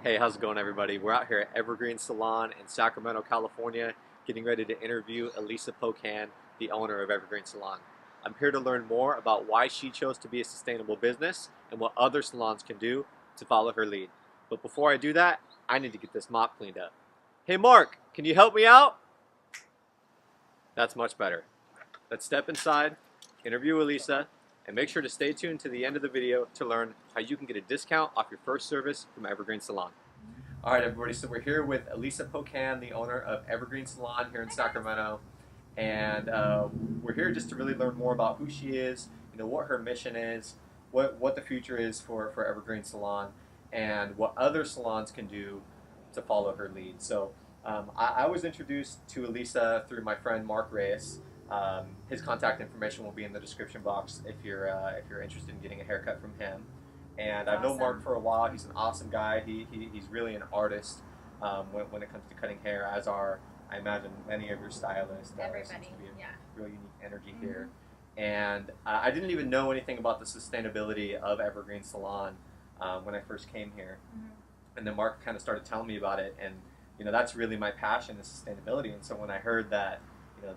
Hey, how's it going, everybody? We're out here at Evergreen Salon in Sacramento, California, getting ready to interview Elisa Pocan, the owner of Evergreen Salon. I'm here to learn more about why she chose to be a sustainable business and what other salons can do to follow her lead. But before I do that, I need to get this mop cleaned up. Hey, Mark, can you help me out? That's much better. Let's step inside, interview Elisa, and make sure to stay tuned to the end of the video to learn how you can get a discount off your first service from Evergreen Salon. All right, everybody, so we're here with Elisa Pocan, the owner of Evergreen Salon here in Sacramento, and we're here just to really learn more about who she is, what her mission is, what the future is for Evergreen Salon, and what other salons can do to follow her lead. So I was introduced to Elisa through my friend Mark Reyes. His contact information will be in the description box if you're interested in getting a haircut from him. And I've known Mark for a while. He's an awesome guy. He's really an artist when it comes to cutting hair, as are, I imagine, many of your stylists. Everybody, seems to be a yeah. real unique energy here. And I didn't even know anything about the sustainability of Evergreen Salon when I first came here. And then Mark kind of started telling me about it, and that's really my passion, is sustainability. And so when I heard that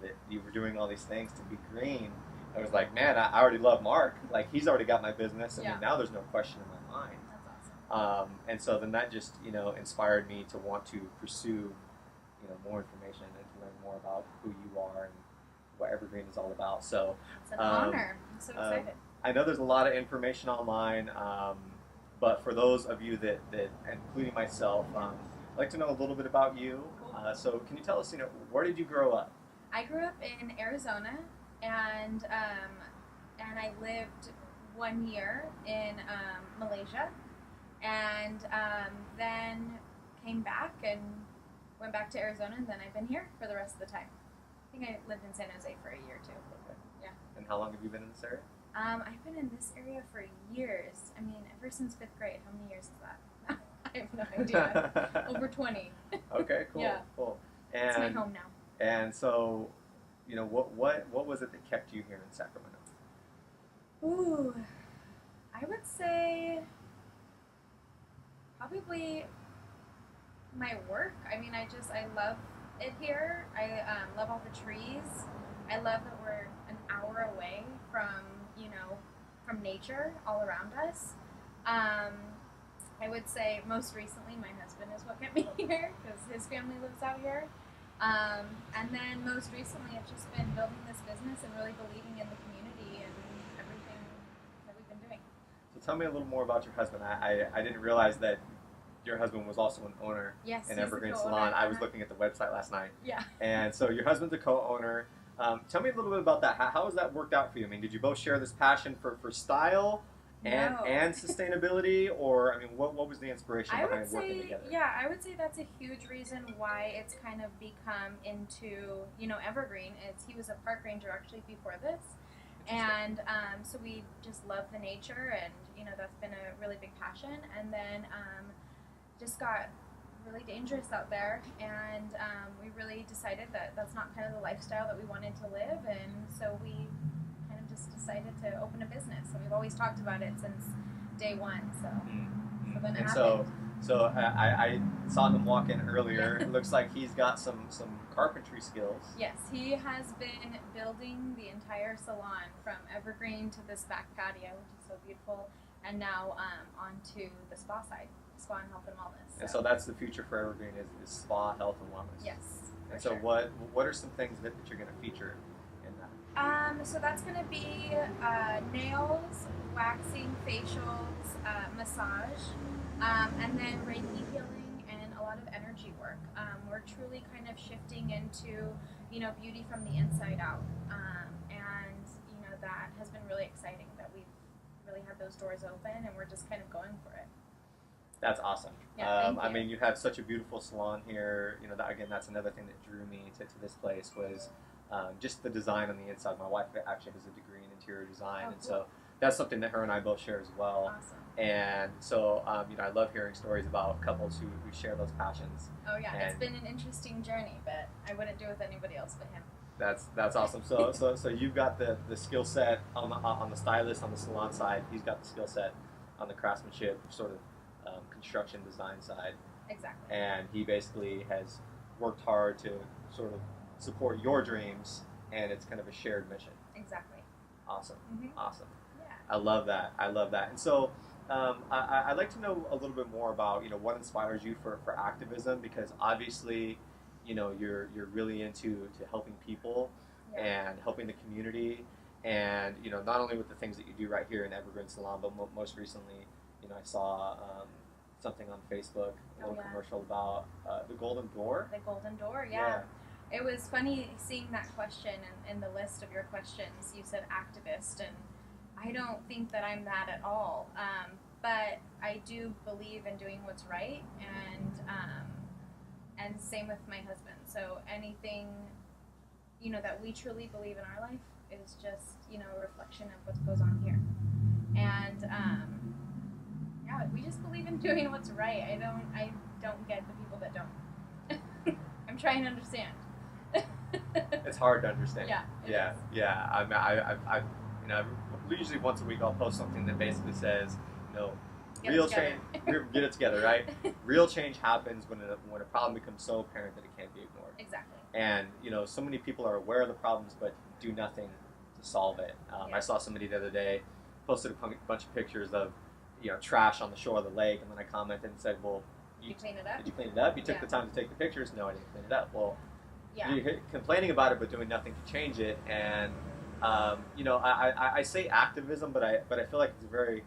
that you were doing all these things to be green, I was like, man, I already love Mark. Like, he's already got my business. I mean, now there's no question in my mind. That's awesome. And so then that just, inspired me to want to pursue, more information and to learn more about who you are and what Evergreen is all about. So it's an honor. I'm so excited. I know there's a lot of information online, but for those of you that including myself, I'd like to know a little bit about you. Cool. So can you tell us, where did you grow up? I grew up in Arizona, and I lived 1 year in Malaysia, and then came back and went back to Arizona, and then I've been here for the rest of the time. I think I lived in San Jose for a year too. Okay. Yeah. And how long have you been in this area? I've been in this area for years. I mean, ever since 5th grade. How many years is that? I have no idea. Over 20. Okay, cool, Yeah. cool. It's my home now. And so, what was it that kept you here in Sacramento? Ooh, I would say probably my work. I mean, I love it here. I love all the trees. I love that we're an hour away from, from nature all around us. I would say most recently my husband is what kept me here, because his family lives out here. And then most recently I've just been building this business and really believing in the community and everything that we've been doing. So tell me a little more about your husband. I didn't realize that your husband was also an owner in Evergreen Salon. I was looking at the website last night. Yeah. And so your husband's a co-owner. Tell me a little bit about that. How has that worked out for you? I mean, did you both share this passion for style and sustainability, or I mean, what was the inspiration behind working together? Yeah, I would say that's a huge reason why it's kind of become into, Evergreen. He was a park ranger actually before this, and so we just love the nature, and that's been a really big passion. And then just got really dangerous out there, and we really decided that that's not kind of the lifestyle that we wanted to live, and so we kind of just decided to open a business, and we've always talked about it since day one. So then it happened. So I saw him walk in earlier. It looks like he's got some carpentry skills. Yes, he has been building the entire salon from evergreen to this back patio, which is so beautiful, and now onto the spa side, spa and health and wellness. And so that's the future for Evergreen, is spa, health, and wellness. Yes. And so what are some things that you're going to feature in that? So that's going to be nails, waxing, facials, massage, and then Reiki healing and a lot of energy work. We're truly kind of shifting into, beauty from the inside out. And, that has been really exciting that we've really had those doors open, and we're just kind of going for it. That's awesome. Yeah, thank you. I mean, you have such a beautiful salon here. That's another thing that drew me to this place was just the design on the inside. My wife actually has a degree in interior design, and so that's something that her and I both share as well. Awesome. And so, I love hearing stories about couples who share those passions. Oh yeah, it's been an interesting journey, but I wouldn't do it with anybody else but him. That's awesome. So you've got the skill set on the stylist on the salon side. He's got the skill set on the craftsmanship, sort of construction design side, Exactly. and he basically has worked hard to sort of support your dreams, and it's kind of a shared mission. Exactly. Awesome, Mm-hmm. awesome. Yeah. I love that. I love that. And so, I'd like to know a little bit more about what inspires you for activism, because obviously, you're really into helping people Yeah. and helping the community, and not only with the things that you do right here in Evergreen Salon, but most recently, I saw something on Facebook, a little commercial about the Golden Door. The Golden Door, yeah. It was funny seeing that question in the list of your questions. You said activist, and I don't think that I'm that at all. But I do believe in doing what's right, and same with my husband. So anything, that we truly believe in our life is just, a reflection of what goes on here. And yeah, we just believe in doing what's right. I don't get the people that don't. I'm trying to understand. It's hard to understand. Yeah. Yeah. I usually once a week I'll post something that basically says, real change. Get it together, right? Real change happens when a problem becomes so apparent that it can't be ignored. Exactly. And so many people are aware of the problems but do nothing to solve it. I saw somebody the other day posted a bunch of pictures of trash on the shore of the lake, and then I commented and said, well, you clean it up? Did you clean it up? You took the time to take the pictures? No, I didn't clean it up. Well, yeah. You're complaining about it but doing nothing to change it. And I say activism, but I feel like it's a very,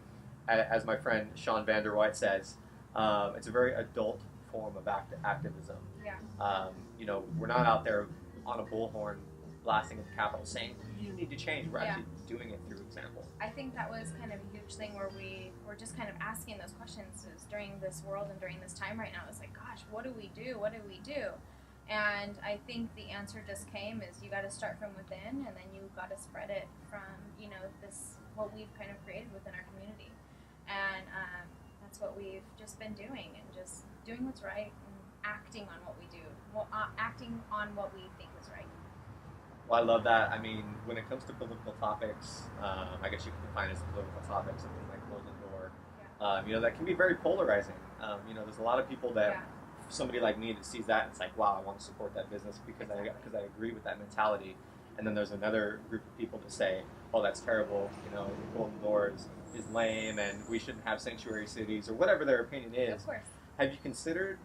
as my friend Sean Vanderwhite says, it's a very adult form of activism. Yeah. We're not out there on a bullhorn blasting at the Capitol saying you need to change. We're actually doing it through example. I think that was kind of a huge thing where we were just kind of asking those questions during this world and during this time right now. It's like, gosh, what do we do? What do we do? And I think the answer just came is you got to start from within, and then you got to spread it from, this, what we've kind of created within our community. And that's what we've just been doing, and just doing what's right and acting on what we do, acting on what we think is right. Well, I love that. I mean, when it comes to political topics, I guess you can define it as a political topic, something like Golden Door, that can be very polarizing. There's a lot of people that, somebody like me that sees that and it's like, wow, I want to support that business because I agree with that mentality. And then there's another group of people that say, oh, that's terrible, Golden Door is lame and we shouldn't have sanctuary cities, or whatever their opinion is. Of course. Have you considered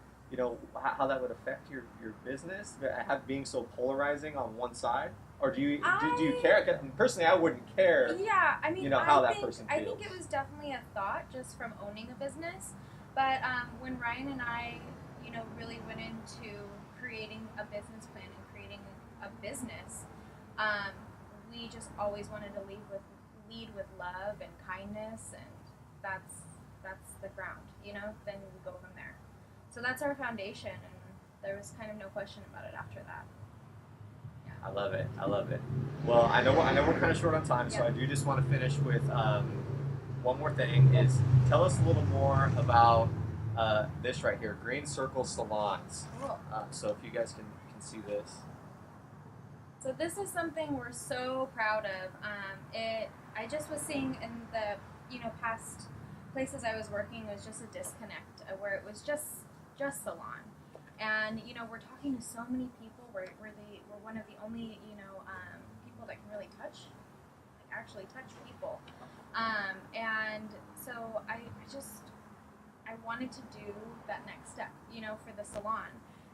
how that would affect your business, being so polarizing on one side? Or do you care? Personally, I wouldn't care. Yeah, I mean, how that person feels. I think it was definitely a thought just from owning a business. But when Ryan and I, really went into creating a business plan and creating a business, we just always wanted to lead with love and kindness, and that's the ground. Then we go from there. So that's our foundation, and there was kind of no question about it after that. Yeah. I love it. I love it. Well, I know we're kind of short on time, so I do just want to finish with one more thing. Is tell us a little more about this right here, Green Circle Salons. Cool. So if you guys can see this. So this is something we're so proud of. I just was seeing in the past places I was working was just a disconnect where it was just salon, and we're talking to so many people. We're one of the only people that can really actually touch people, and so I wanted to do that next step for the salon,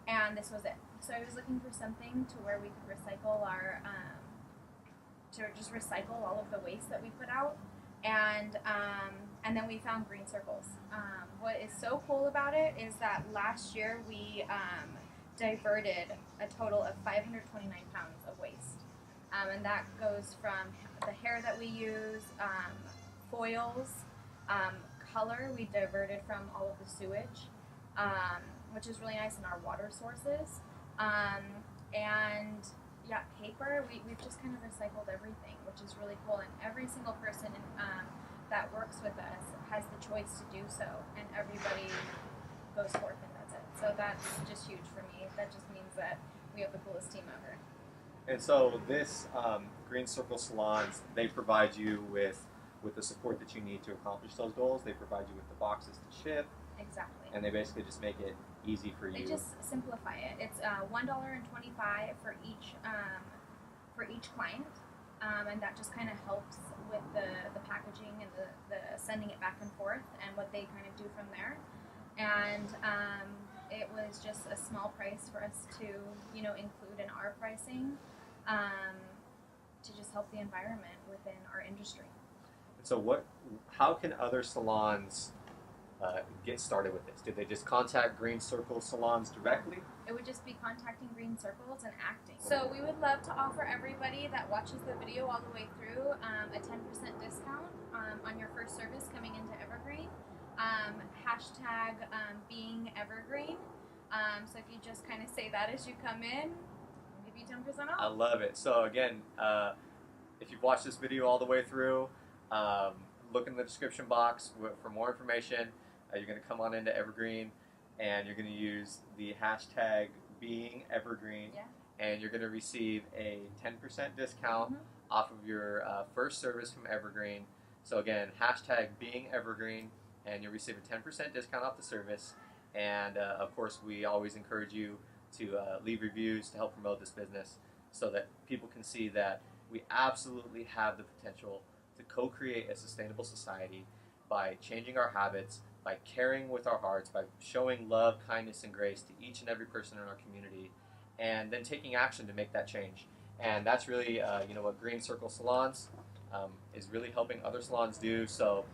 and this was it. So I was looking for something to where we could recycle recycle all of the waste that we put out, and then we found Green Circles. What is so cool about it is that last year we diverted a total of 529 pounds of waste, and that goes from the hair that we use, foils, color we diverted from all of the sewage, which is really nice, in our water sources, and paper, we've just kind of recycled everything, which is really cool, and every single person that works with us has the choice to do so, and everybody goes forth and does it. So that's just huge for me. That just means that we have the coolest team ever. And so this Green Circle Salons, they provide you with the support that you need to accomplish those goals. They provide you with the boxes to ship. Exactly. And they basically just make it easy for you. They just simplify it. It's $1.25 for each client, and that just kind of helps with the packaging and the sending it back and forth and what they kind of do from there. And it was just a small price for us to include in our pricing, to just help the environment within our industry. So how can other salons get started with this? Did they just contact Green Circle Salons directly? It would just be contacting Green Circles and acting. So we would love to offer everybody that watches the video all the way through a 10% discount on your first service coming into Evergreen. Hashtag being Evergreen. So if you just kind of say that as you come in, we'll give you 10% off. I love it. So again, if you've watched this video all the way through, look in the description box for more information. You're going to come on into Evergreen, and you're going to use the hashtag being Evergreen, and you're going to receive a 10% discount off of your first service from Evergreen. So again, hashtag being Evergreen, and you'll receive a 10% discount off the service. And of course, we always encourage you to leave reviews to help promote this business, so that people can see that we absolutely have the potential to co-create a sustainable society by changing our habits, by caring with our hearts, by showing love, kindness, and grace to each and every person in our community, and then taking action to make that change. And that's really what Green Circle Salons is really helping other salons do. So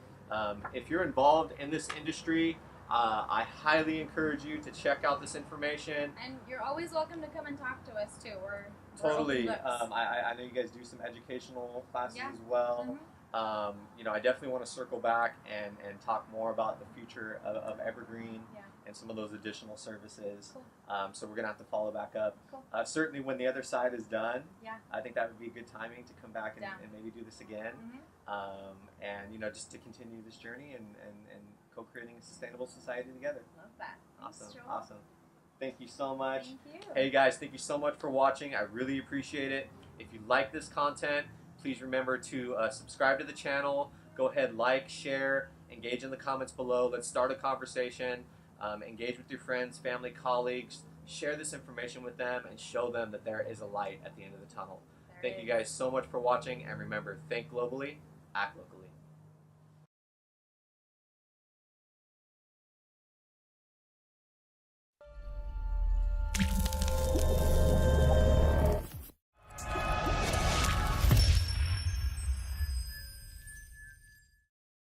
if you're involved in this industry, I highly encourage you to check out this information. And you're always welcome to come and talk to us too. We're totally. I know you guys do some educational classes as well. I definitely want to circle back and talk more about the future of Evergreen and some of those additional services. Cool. So we're going to have to follow back up. Cool. Certainly when the other side is done, I think that would be good timing to come back and maybe do this again. And just to continue this journey and co-creating a sustainable society together. Love that. Awesome. Thanks, Awesome. Thank you so much. Thank you. Hey guys, thank you so much for watching. I really appreciate it. If you like this content, please remember to subscribe to the channel. Go ahead, like, share, engage in the comments below. Let's start a conversation. Engage with your friends, family, colleagues. Share this information with them and show them that there is a light at the end of the tunnel. Thank you guys so much for watching, and remember, think globally, act locally.